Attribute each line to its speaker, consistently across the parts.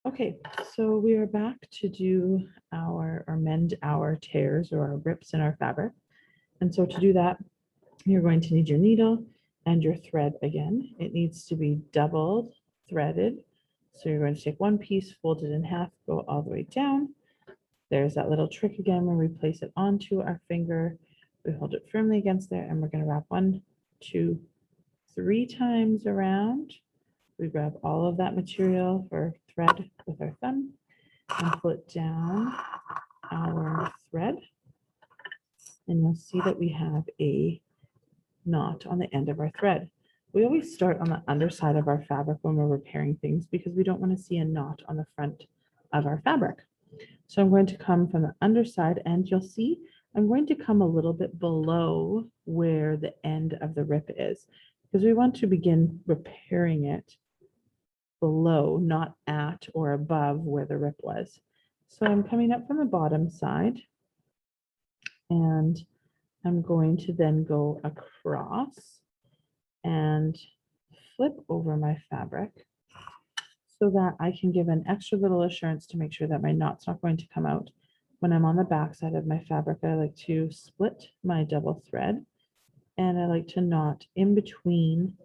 Speaker 1: Okay, so we are back to do our or mend our tears or our rips in our fabric. And so to do that, you're going to need your needle and your thread again. It needs to be double threaded. So you're going to take one piece, fold it in half, go all the way down. There's that little trick again when we place it onto our finger. We hold it firmly against there and we're going to wrap 1, 2, 3 times around. We grab all of that material or thread with our thumb and pull it down our thread. And you'll see that we have a knot on the end of our thread. We always start on the underside of our fabric when we're repairing things because we don't want to see a knot on the front of our fabric. So I'm going to come from the underside and you'll see I'm going to come a little bit below where the end of the rip is because we want to begin repairing it below, not at or above where the rip was. So I'm coming up from the bottom side and I'm going to then go across and flip over my fabric so that I can give an extra little assurance to make sure that my knot's not going to come out. When I'm on the back side of my fabric, I like to split my double thread and I like to knot in between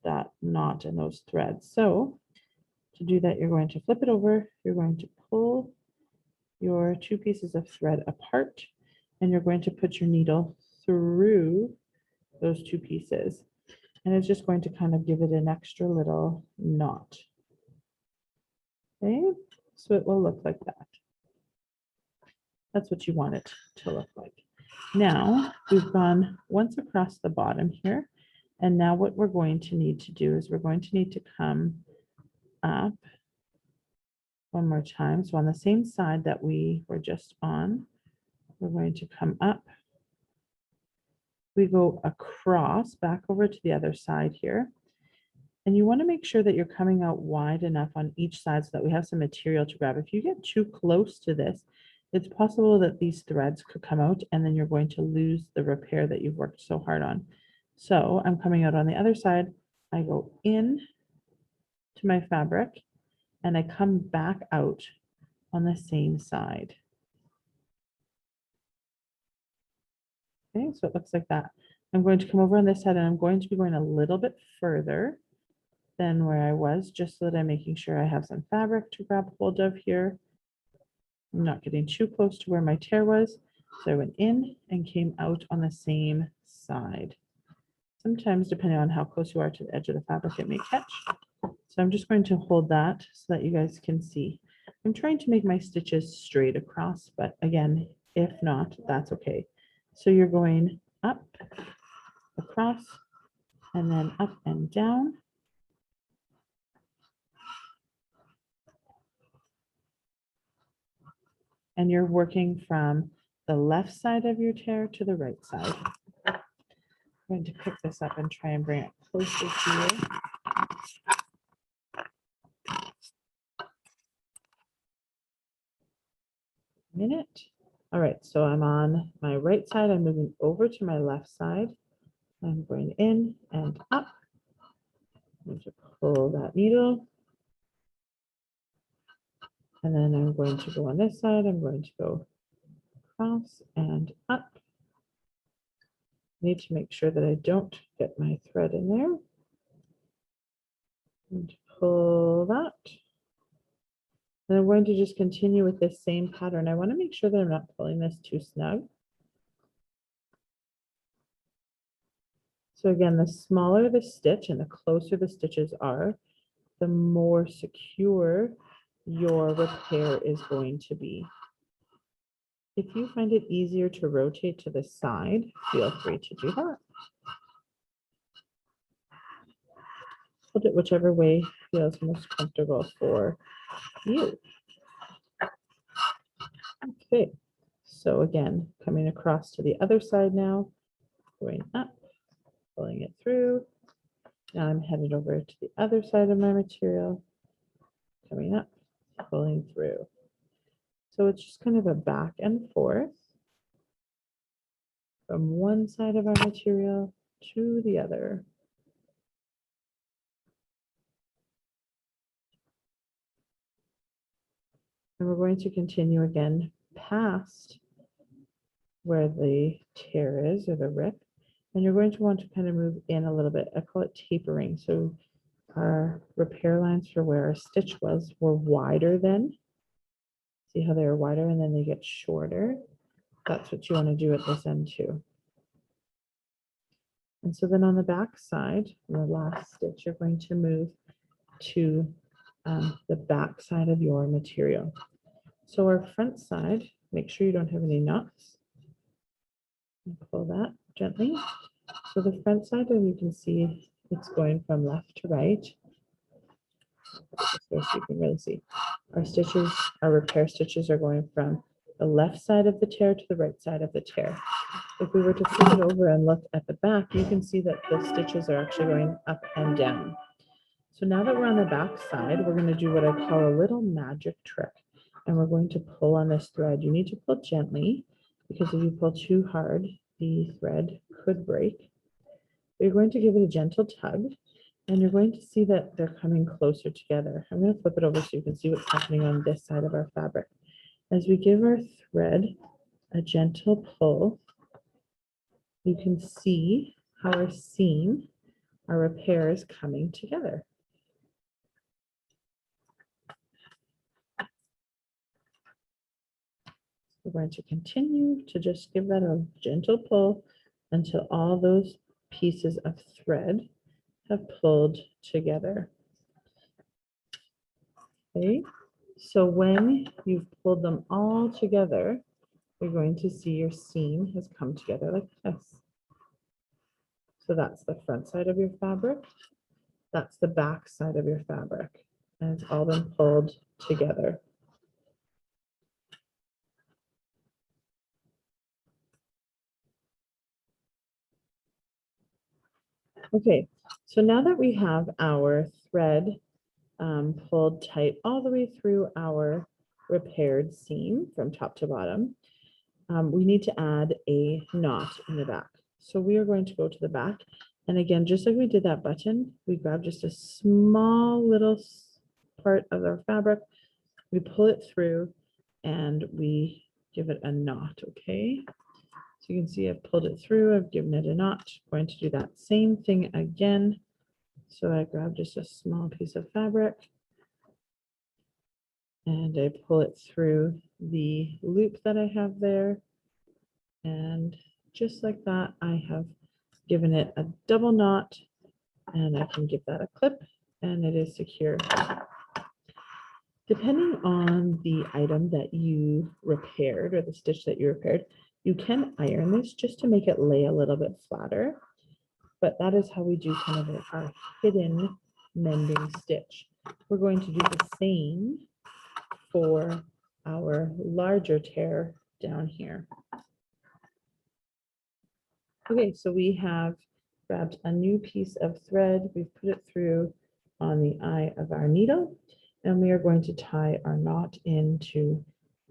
Speaker 1: that knot and those threads. So to do that, you're going to flip it over, you're going to pull your 2 pieces of thread apart, and you're going to put your needle through those 2 pieces. And it's just going to kind of give it an extra little knot. Okay, so it will look like that. That's what you want it to look like. Now we've gone once across the bottom here. And now what we're going to need to do is we're going to need to come up one more time. So on the same side that we were just on, we're going to come up. We go across back over to the other side here. And you want to make sure that you're coming out wide enough on each side so that we have some material to grab. If you get too close to this, it's possible that these threads could come out and then you're going to lose the repair that you've worked so hard on. So I'm coming out on the other side. I go in to my fabric and I come back out on the same side. Okay, so it looks like that. I'm going to come over on this side and I'm going to be going a little bit further than where I was, just so that I'm making sure I have some fabric to grab hold of here. I'm not getting too close to where my tear was. So I went in and came out on the same side. Sometimes, depending on how close you are to the edge of the fabric, it may catch. So I'm just going to hold that so that you guys can see. I'm trying to make my stitches straight across, but again, if not, that's okay. So you're going up, across, and then up and down. And you're working from the left side of your tear to the right side. I'm going to pick this up and try and bring it closer to you. Minute. All right, so I'm on my right side. I'm moving over to my left side. I'm going in and up. I'm going to pull that needle. And then I'm going to go on this side. I'm going to go across and up. Need to make sure that I don't get my thread in there. And pull that. And I'm going to just continue with this same pattern. I want to make sure that I'm not pulling this too snug. So again, the smaller the stitch and the closer the stitches are, the more secure your repair is going to be. If you find it easier to rotate to the side, feel free to do that. Hold it whichever way feels most comfortable for you. Okay, so again, coming across to the other side now, going up, pulling it through. Now I'm headed over to the other side of my material, coming up, pulling through. So it's just kind of a back and forth from one side of our material to the other. And we're going to continue again past where the tear is or the rip. And you're going to want to kind of move in a little bit. I call it tapering. So our repair lines for where our stitch was were wider then. See how they were wider and then they get shorter. That's what you want to do at this end too. And so then on the back side, the last stitch, you're going to move to the back side of your material. So our front side, make sure you don't have any knots. Pull that gently. So the front side, as you can see, it's going from left to right. So you can really see our stitches, our repair stitches are going from the left side of the tear to the right side of the tear. If we were to flip it over and look at the back, you can see that the stitches are actually going up and down. So now that we're on the back side, we're going to do what I call a little magic trick. And we're going to pull on this thread. You need to pull gently because if you pull too hard, the thread could break. You're going to give it a gentle tug and you're going to see that they're coming closer together. I'm going to flip it over so you can see what's happening on this side of our fabric. As we give our thread a gentle pull, you can see how our seam, our repair is coming together. We're going to continue to just give that a gentle pull until all those pieces of thread have pulled together. Okay, so when you've pulled them all together, you're going to see your seam has come together like this. So that's the front side of your fabric. That's the back side of your fabric. And it's all been pulled together. Okay, so now that we have our thread pulled tight all the way through our repaired seam from top to bottom, we need to add a knot in the back. So we are going to go to the back. And again, just like we did that button, we grab just a small little part of our fabric, we pull it through and we give it a knot, okay? So you can see I've pulled it through, I've given it a knot. I'm going to do that same thing again. So I grab just a small piece of fabric and I pull it through the loop that I have there. And just like that, I have given it a double knot and I can give that a clip and it is secure. Depending on the item that you repaired or the stitch that you repaired, you can iron this just to make it lay a little bit flatter. But that is how we do kind of our hidden mending stitch. We're going to do the same for our larger tear down here. Okay, so we have grabbed a new piece of thread. We've put it through on the eye of our needle, and we are going to tie our knot into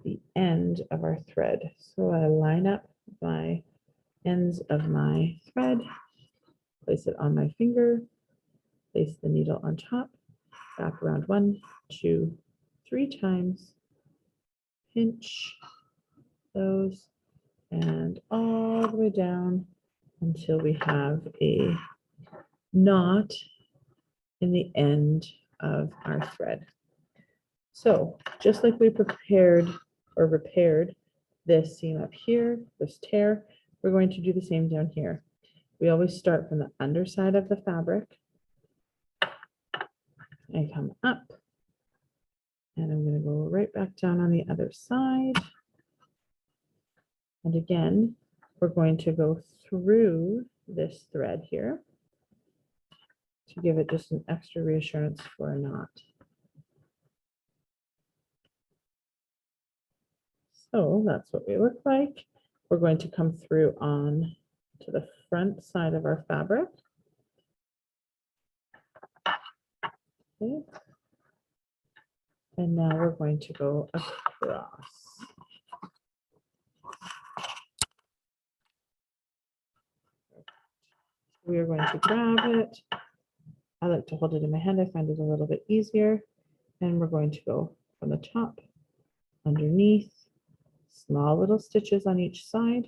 Speaker 1: the end of our thread. So I line up my ends of my thread, place it on my finger, place the needle on top, wrap around 1, 2, 3 times, pinch those, and all the way down until we have a knot in the end of our thread. So just like we prepared or repaired this seam up here, this tear, we're going to do the same down here. We always start from the underside of the fabric and come up. And I'm going to go right back down on the other side. And again, we're going to go through this thread here to give it just an extra reassurance for a knot. So that's what we look like. We're going to come through on to the front side of our fabric. Okay. And now we're going to go across. We are going to grab it. I like to hold it in my hand. I find it a little bit easier. And we're going to go from the top underneath, small little stitches on each side,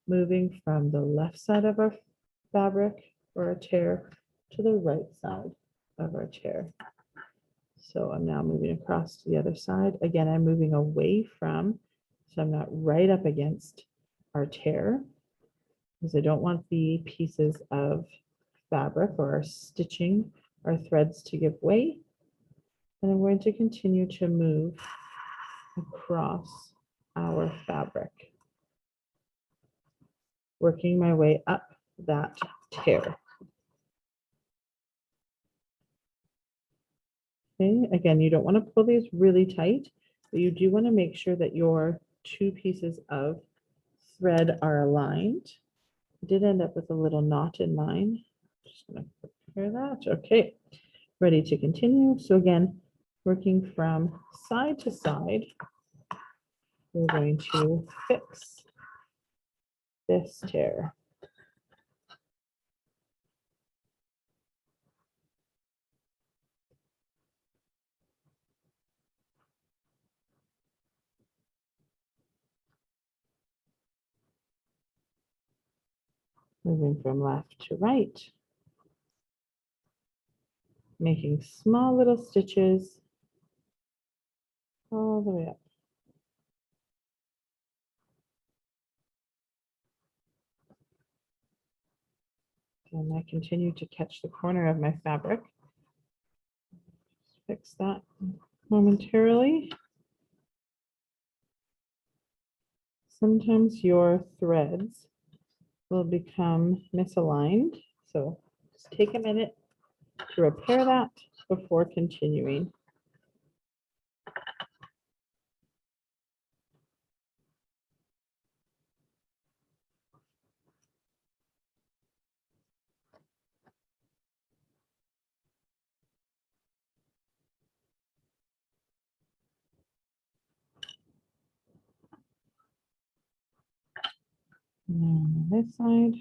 Speaker 1: moving from the left side of our fabric or a tear to the right side of our tear. So I'm now moving across to the other side. Again, I'm moving away from, so I'm not right up against our tear, because I don't want the pieces of fabric or our stitching, our threads to give way. And I'm going to continue to move across our fabric, working my way up that tear. Okay, again, you don't want to pull these really tight, but you do want to make sure that your two pieces of thread are aligned. I did end up with a little knot in mine. Just going to prepare that. Okay, ready to continue. So again, working from side to side, we're going to fix this tear. Moving from left to right, making small little stitches all the way up. And I continue to catch the corner of my fabric. Fix that momentarily. Sometimes your threads will become misaligned, so just take a minute to repair that before continuing. And on this side,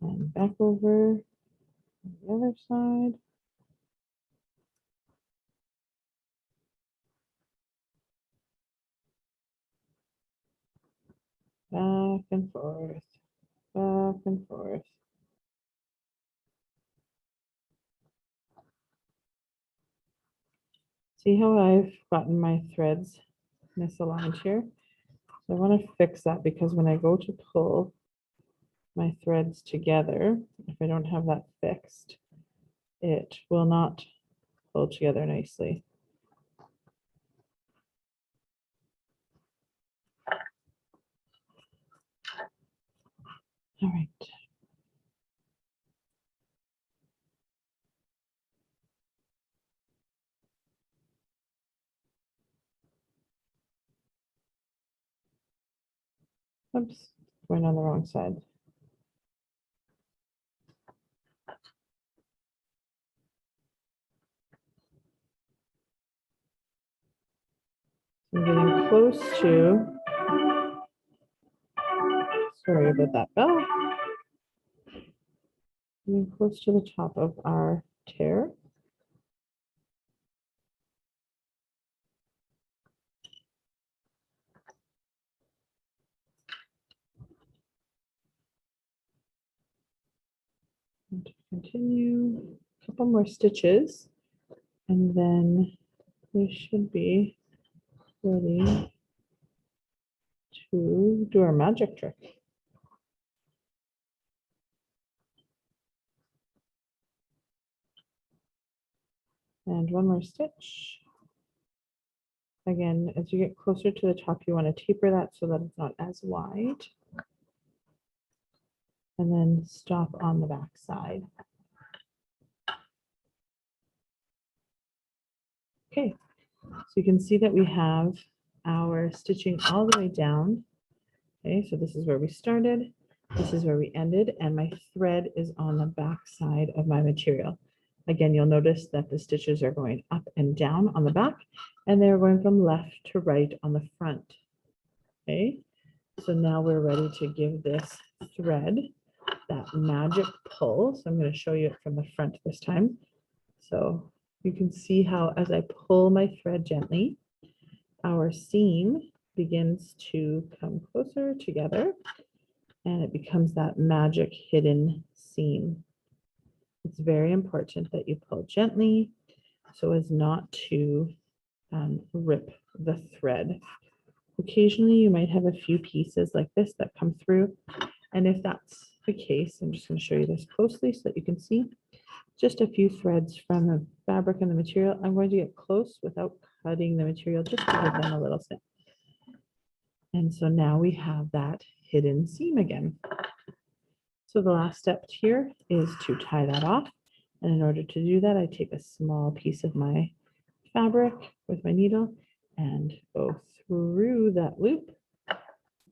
Speaker 1: and back over on the other side. Back and forth, back and forth. See how I've gotten my threads misaligned here? So I want to fix that, because when I go to pull my threads together, if I don't have that fixed, it will not pull together nicely. All right. Oops, going on the wrong side. I'm getting close to, sorry about that bell. Getting close to the top of our tear. And to continue, a couple more stitches, and then we should be ready to do our magic trick. And one more stitch. Again, as you get closer to the top, you want to taper that so that it's not as wide. And then stop on the back side. Okay, so you can see that we have our stitching all the way down. Okay, so this is where we started, this is where we ended, and my thread is on the back side of my material. Again, you'll notice that the stitches are going up and down on the back, and they're going from left to right on the front. Okay, so now we're ready to give this thread that magic pull. So I'm going to show you it from the front this time. So you can see how as I pull my thread gently, our seam begins to come closer together and it becomes that magic hidden seam. It's very important that you pull gently so as not to rip the thread. Occasionally you might have a few pieces like this that come through. And if that's the case, I'm just going to show you this closely so that you can see just a few threads from the fabric and the material. I'm going to get close without cutting the material just to give them a little snip. And so now we have that hidden seam again. So the last step here is to tie that off. And in order to do that, I take a small piece of my fabric with my needle and go through that loop,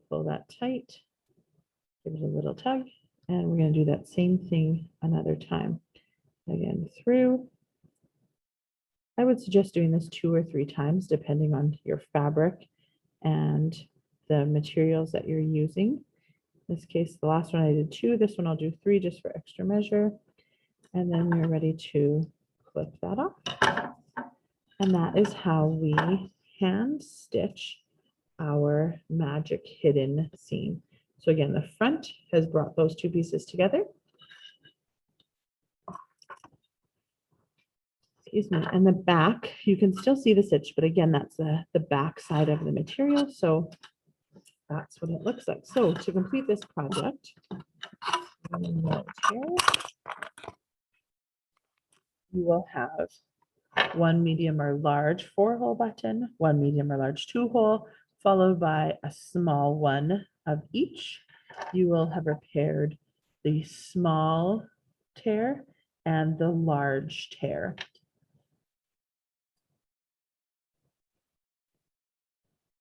Speaker 1: pull that tight, give it a little tug, and we're going to do that same thing another time. Again, through. I would suggest doing this 2 or 3 times depending on your fabric and the materials that you're using. In this case, the last one I did 2, this one I'll do 3 just for extra measure. And then we're ready to clip that off. And that is how we hand stitch our magic hidden seam. So again, the front has brought those 2 pieces together. Excuse me, and the back, you can still see the stitch, but again, that's the back side of the material. So that's what it looks like. So to complete this project, you will have 1 medium or large 4-hole button, 1 medium or large 2-hole, followed by a small one of each. You will have repaired the small tear and the large tear.